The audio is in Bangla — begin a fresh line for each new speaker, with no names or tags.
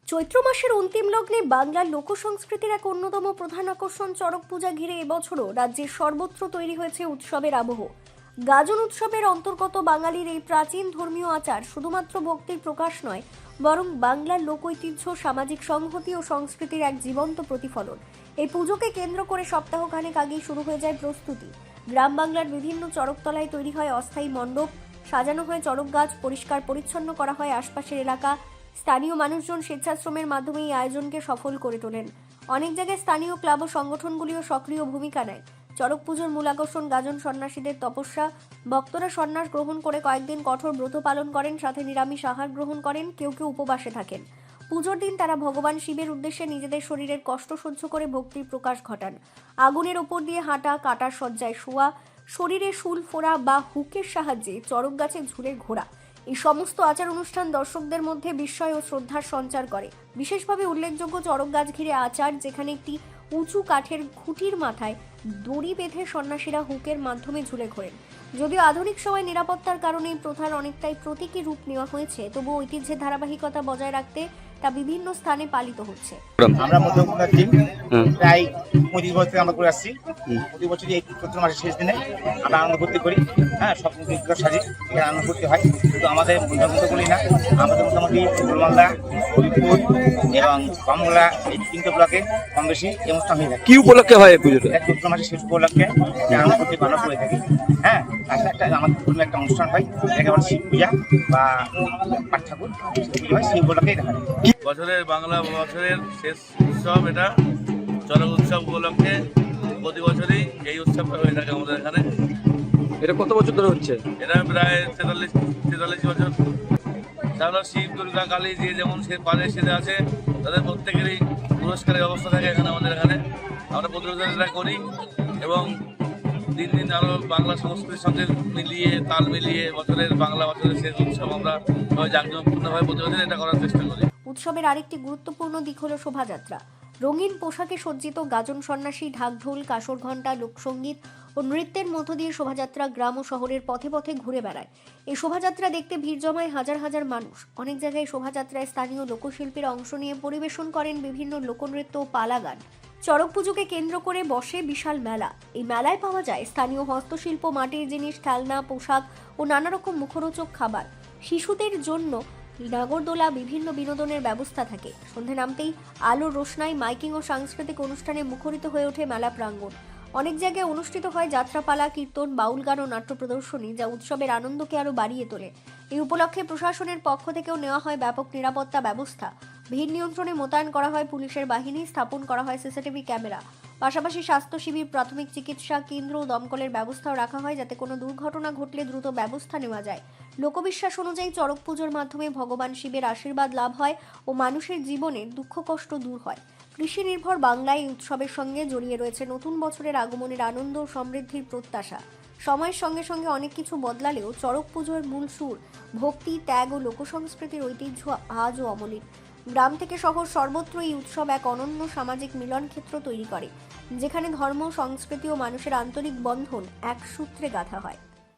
চৈত্র মাসের অন্তিম লগ্নে বাংলার লোকসংস্কৃতির এক অন্যতম প্রধান আকর্ষণ চড়ক পূজা ঘিরে এবছরও রাজ্যের সর্বত্র তৈরি হয়েছে উৎসবের আবহ। গাজন উৎসবের অন্তর্গত বাঙালির এই প্রাচীন ধর্মীয় আচার শুধুমাত্র ভক্তির প্রকাশ নয়, বরং বাংলার লোকঐতিহ্য, সামাজিক সংহতি ও সংস্কৃতির এক জীবন্ত প্রতিফলন। এই পুজোকে কেন্দ্র করে সপ্তাহখানেক আগেই শুরু হয়ে যায় প্রস্তুতি। গ্রাম বাংলার বিভিন্ন চড়কতলায় তৈরি হয় অস্থায়ী মণ্ডপ, সাজানো হয় চড়ক গাছ, পরিষ্কার পরিচ্ছন্ন করা হয় আশপাশের এলাকা। স্থানীয় মানুষজন স্বেচ্ছাশ্রমের মাধ্যমে এই আয়োজনকে সফল করে তোলেন। অনেক জায়গায় স্থানীয় ক্লাব ও সংগঠনগুলিও সক্রিয় ভূমিকা নেয়। চড়ক পুজোর মূল আকর্ষণ গাজন সন্ন্যাসীদের তপস্যা। ভক্তরা সন্ন্যাস গ্রহণ করে কয়েকদিন কঠোর ব্রত পালন করেন, সাথে নিরামিষ আহার গ্রহণ করেন, কেউ কেউ উপবাসে থাকেন। পুজোর দিন তারা ভগবান শিবের উদ্দেশ্যে নিজেদের শরীরের কষ্ট সহ্য করে ভক্তির প্রকাশ ঘটান। আগুনের ওপর দিয়ে হাঁটা, কাটার শয্যায় শোয়া, শরীরে শুল ফোড়া বা হুকের সাহায্যে চড়ক গাছে ঝুলে ঘোরা, এই সমস্ত আচার অনুষ্ঠান দর্শকদের মধ্যে বিস্ময় ও শ্রদ্ধার সঞ্চার করে। বিশেষভাবে উল্লেখযোগ্য চড়ক গাছ ঘিরে আচার, যেখানে একটি উঁচু কাঠের খুঁটির মাথায় দড়ি বেঁধে সন্ন্যাসীরা হুকের মাধ্যমে ঝুলে ঘোরেন। যদিও আধুনিক সময় নিরাপত্তার কারণে এই প্রথার অনেকটাই প্রতীকী রূপ নেওয়া হয়েছে, তবু ঐতিহ্যের ধারাবাহিকতা বজায় রাখতে তা বিভিন্ন স্থানে পালিত হচ্ছে।
আমরা মধ্যমগ্রাম টিম প্রায় 25 বছর থেকে আমরা করে আসছি। প্রতি বছরই এই চৈত্র মাসের শেষ দিনে আমরা আনন্দ করতে করি। সব সাজি এখানে আনন্দ করতে হয়। কিন্তু আমাদের মধ্যমগ্রামগুলি না, আমাদের মোটামুটি গোলমালদা, হরিপুর এবং বামলা এই তিনটে ব্লকে কম বেশি এই অনুষ্ঠান হয়ে থাকে।
কি উপলক্ষে হয় এই পুজোটা?
চৈত্র মাসের শেষ উপলক্ষে আনন্দ করতে পালন করে থাকি। তাছাড়া একটা আমাদের ধর্মীয় একটা অনুষ্ঠান হয়, একেবারে শিব পূজা বা পাঠ ঠাকুর হয়, সেই উপলক্ষেই দেখা যায়।
বছরের বাংলা বছরের শেষ উৎসব এটা। চড়ক উৎসব উপলক্ষে প্রতি বছরই এই উৎসবটা হয়ে থাকে আমাদের এখানে।
এটা কত বছর ধরে হচ্ছে?
এটা প্রায় 43 বছর। তাহলে শিব, দুর্গা, কালী যে যেমন সে পারে সেটা আছে, তাদের প্রত্যেকেরই পুরস্কারের ব্যবস্থা থাকে এখানে আমাদের এখানে। আমরা প্রতি বছর এটা করি এবং দিন দিন আরও বাংলা সংস্কৃতির সঙ্গে মিলিয়ে, তাল মিলিয়ে বছরের বাংলা বছরের শেষ উৎসব আমরা জাঁকজমকপূর্ণভাবে প্রতি বছর এটা করার চেষ্টা করি।
উৎসবের আরেকটি গুরুত্বপূর্ণ দিক হলো শোভাযাত্রা। রঙিন পোশাকে সজ্জিত গাজন সন্ন্যাসী, ঢাকঢোল, কাসর ঘণ্টা, লোকসঙ্গীত ও নৃত্যের মধ্য দিয়ে শোভাযাত্রা গ্রাম ও শহরের পথে পথে ঘুরে বেড়ায়। এই শোভাযাত্রা দেখতে ভিড় জমায় হাজার হাজার মানুষ। অনেক জায়গায় শোভাযাত্রায় স্থানীয় লোকশিল্পীরা অংশ নিয়ে পরিবেশন করেন বিভিন্ন লোকনৃত্য ও পালা গান। চড়ক পুজোকে কেন্দ্র করে বসে বিশাল মেলা। এই মেলায় পাওয়া যায় স্থানীয় হস্তশিল্প, মাটির জিনিস, খেলনা, পোশাক ও নানা রকম মুখরোচক খাবার। শিশুদের জন্য নাগরদোলা, বিভিন্ন বিনোদনের ব্যবস্থা থাকে। সন্ধে নামতেই আলোর রোশনাই, মাইকিং ও সাংস্কৃতিক অনুষ্ঠানে মুখরিত হয়ে ওঠে মেলা প্রাঙ্গণ। অনেক জায়গায় অনুষ্ঠিত হয় যাত্রাপালা, কীর্তন, বাউল গান ও নাট্য প্রদর্শনী, যা উৎসবের আনন্দকে আরো বাড়িয়ে তোলে। এই উপলক্ষে প্রশাসনের পক্ষ থেকেও নেওয়া হয় ব্যাপক নিরাপত্তা ব্যবস্থা। ভিড় নিয়ন্ত্রণে মোতায়েন করা হয় পুলিশের বাহিনী, স্থাপন করা হয় সিসিটিভি ক্যামেরা। পাশাপাশি স্বাস্থ্য শিবির, প্রাথমিক চিকিৎসা কেন্দ্র ও দমকলের ব্যবস্থাও রাখা হয়, যাতে কোনো দুর্ঘটনা ঘটলে দ্রুত ব্যবস্থা নেওয়া যায়। লোকবিশ্বাস অনুযায়ী চড়ক পুজোর মাধ্যমে ভগবান শিবের আশীর্বাদ লাভ হয় ও মানুষের জীবনের দুঃখ কষ্ট দূর হয়। কৃষি নির্ভর বাংলায় এই উৎসবের সঙ্গে জড়িয়ে রয়েছে নতুন বছরের আগমনের আনন্দ ও সমৃদ্ধির প্রত্যাশা। সময়ের সঙ্গে সঙ্গে অনেক কিছু বদলালেও চড়ক পুজোর মূল সুর, ভক্তি, ত্যাগ ও লোকসংস্কৃতির ঐতিহ্য আজও অমলিন। গ্রাম থেকে শহর সর্বত্র এই উৎসব এক অনন্য সামাজিক মিলন ক্ষেত্র তৈরি করে, যেখানে ধর্ম, সংস্কৃতি ও মানুষের আন্তরিক বন্ধন এক সূত্রে গাঁথা হয়।